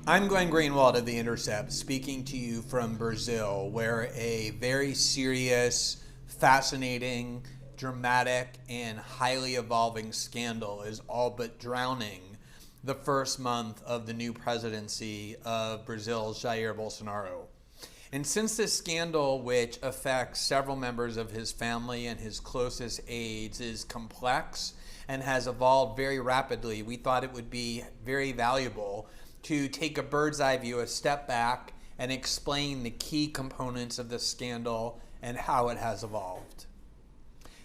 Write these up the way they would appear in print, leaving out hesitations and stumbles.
I'm Glenn Greenwald of The Intercept, speaking to you from Brazil, where a very serious, fascinating, dramatic, and highly evolving scandal is all but drowning the first month of the new presidency of Brazil's Jair Bolsonaro. And since this scandal, which affects several members of his family and his closest aides, is complex and has evolved very rapidly, we thought it would be very valuable to take a bird's eye view, a step back, and explain the key components of this scandal and how it has evolved.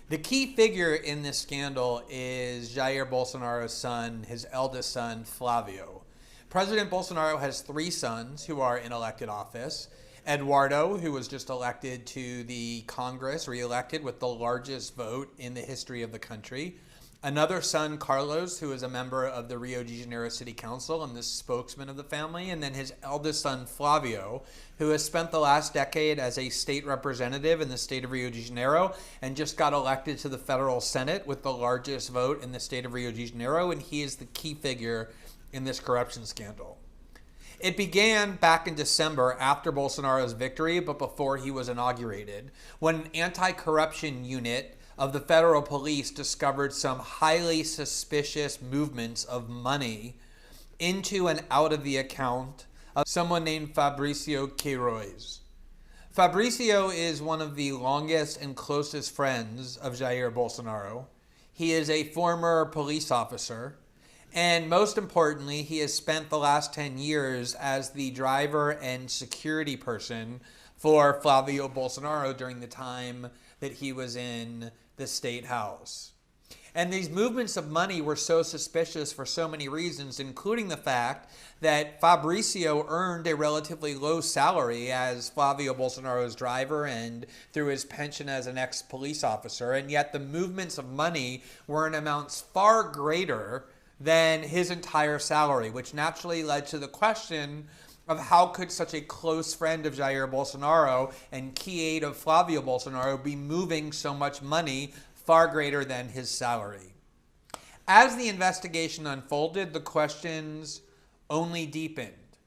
The key figure in this scandal is Jair Bolsonaro's son, his eldest son, Flavio. President Bolsonaro has three sons who are in elected office. Eduardo, who was just elected to the Congress, re-elected with the largest vote in the history of the country. Another son, Carlos, who is a member of the Rio de Janeiro City Council and the spokesman of the family. And then his eldest son, Flavio, who has spent the last decade as a state representative in the state of Rio de Janeiro and just got elected to the federal Senate with the largest vote in the state of Rio de Janeiro. And he is the key figure in this corruption scandal. It began back in December after Bolsonaro's victory, but before he was inaugurated, when an anti-corruption unit of the federal police discovered some highly suspicious movements of money into and out of the account of someone named Fabricio Queiroz. Fabricio is one of the longest and closest friends of Jair Bolsonaro. He is a former police officer, and most importantly, he has spent the last 10 years as the driver and security person for Flavio Bolsonaro during the time that he was in the state house. And these movements of money were so suspicious for so many reasons, including the fact that Fabricio earned a relatively low salary as Flavio Bolsonaro's driver and through his pension as an ex-police officer, and yet the movements of money were in amounts far greater than his entire salary, which naturally led to the question of how could such a close friend of Jair Bolsonaro and key aide of Flavio Bolsonaro be moving so much money far greater than his salary. As the investigation unfolded, the questions only deepened.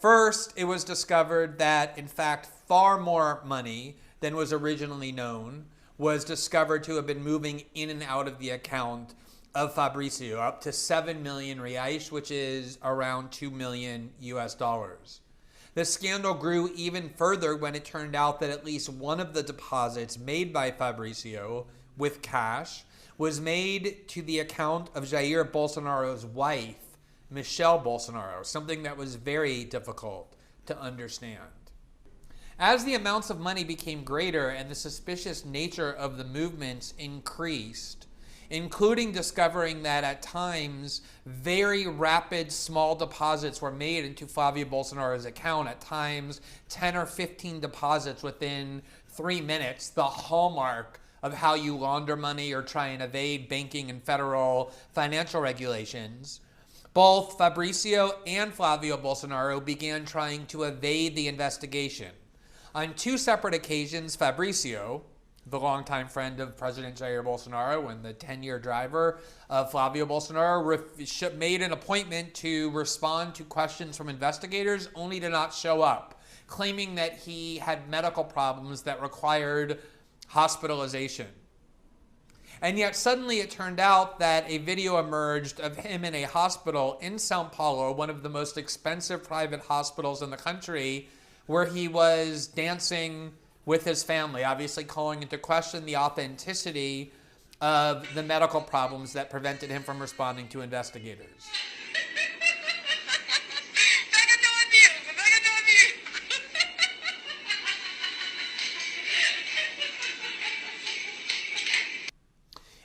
First, it was discovered that, in fact, far more money than was originally known was discovered to have been moving in and out of the account of Fabricio, up to 7 million reais, which is around $2 million US. The scandal grew even further when it turned out that at least one of the deposits made by Fabricio with cash was made to the account of Jair Bolsonaro's wife, Michelle Bolsonaro, something that was very difficult to understand. As the amounts of money became greater and the suspicious nature of the movements increased, including discovering that at times very rapid small deposits were made into Flavio Bolsonaro's account, at times 10 or 15 deposits within 3 minutes, the hallmark of how you launder money or try and evade banking and federal financial regulations. Both Fabricio and Flavio Bolsonaro began trying to evade the investigation. On 2 separate occasions, Fabricio, the longtime friend of President Jair Bolsonaro and the 10-year driver of Flavio Bolsonaro, made an appointment to respond to questions from investigators, only to not show up, claiming that he had medical problems that required hospitalization. And yet suddenly it turned out that a video emerged of him in a hospital in São Paulo, one of the most expensive private hospitals in the country, where he was dancing with his family, obviously calling into question the authenticity of the medical problems that prevented him from responding to investigators.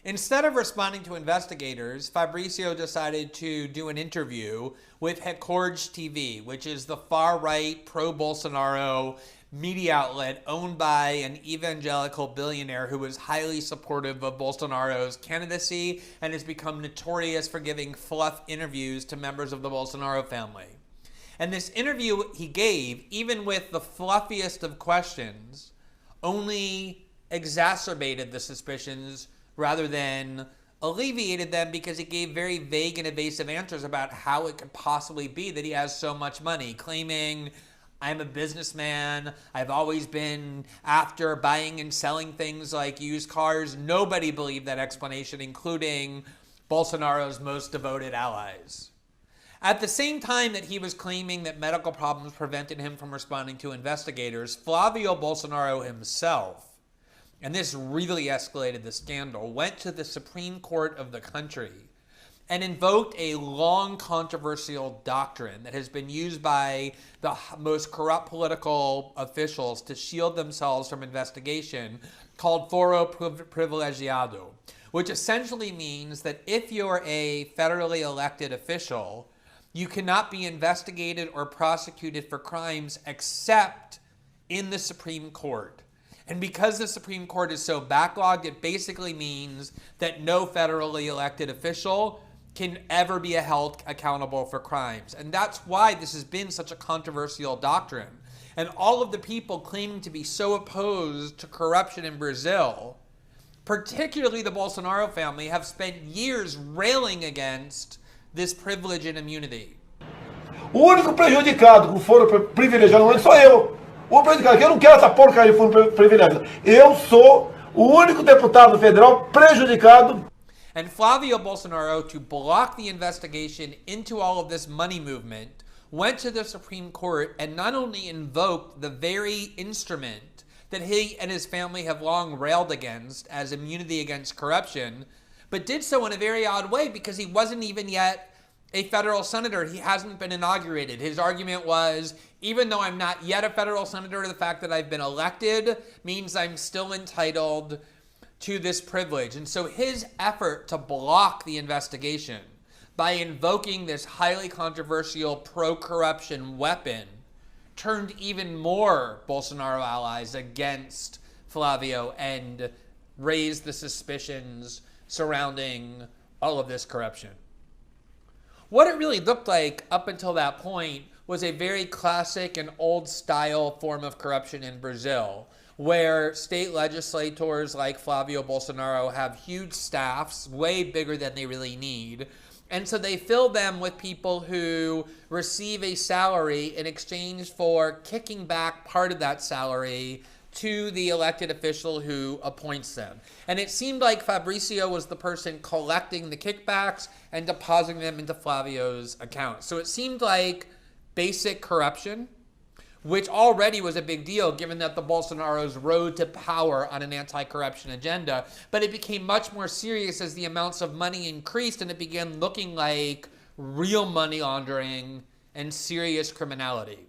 Instead of responding to investigators, Fabricio decided to do an interview with Record TV, which is the far-right, pro-Bolsonaro media outlet owned by an evangelical billionaire who is highly supportive of Bolsonaro's candidacy and has become notorious for giving fluff interviews to members of the Bolsonaro family. And this interview he gave, even with the fluffiest of questions, only exacerbated the suspicions rather than alleviated them because he gave very vague and evasive answers about how it could possibly be that he has so much money, claiming, I'm a businessman, I've always been after buying and selling things like used cars. Nobody believed that explanation, including Bolsonaro's most devoted allies. At the same time that he was claiming that medical problems prevented him from responding to investigators, Flavio Bolsonaro himself, and this really escalated the scandal, went to the Supreme Court of the country and invoked a long controversial doctrine that has been used by the most corrupt political officials to shield themselves from investigation, called foro privilegiado, which essentially means that if you're a federally elected official, you cannot be investigated or prosecuted for crimes except in the Supreme Court. And because the Supreme Court is so backlogged, it basically means that no federally elected official can ever be held accountable for crimes. And that's why this has been such a controversial doctrine. And all of the people claiming to be so opposed to corruption in Brazil, particularly the Bolsonaro family, have spent years railing against this privilege and immunity. O único prejudicado com foro privilegiado não sou eu. O prejudicado, eu não quero essa porcaria de foro privilegiado. Eu sou o único deputado federal prejudicado. And Flavio Bolsonaro, to block the investigation into all of this money movement, went to the Supreme Court and not only invoked the very instrument that he and his family have long railed against as immunity against corruption, but did so in a very odd way because he wasn't even yet a federal senator. He hasn't been inaugurated. His argument was, even though I'm not yet a federal senator, the fact that I've been elected means I'm still entitled to this privilege. And so his effort to block the investigation by invoking this highly controversial pro-corruption weapon turned even more Bolsonaro allies against Flavio and raised the suspicions surrounding all of this corruption. What it really looked like up until that point was a very classic and old-style form of corruption in Brazil, where state legislators like Flavio Bolsonaro have huge staffs, way bigger than they really need. And so they fill them with people who receive a salary in exchange for kicking back part of that salary to the elected official who appoints them. And it seemed like Fabricio was the person collecting the kickbacks and depositing them into Flavio's account. So it seemed like basic corruption, which already was a big deal given that the Bolsonaros rode to power on an anti-corruption agenda. But it became much more serious as the amounts of money increased and it began looking like real money laundering and serious criminality.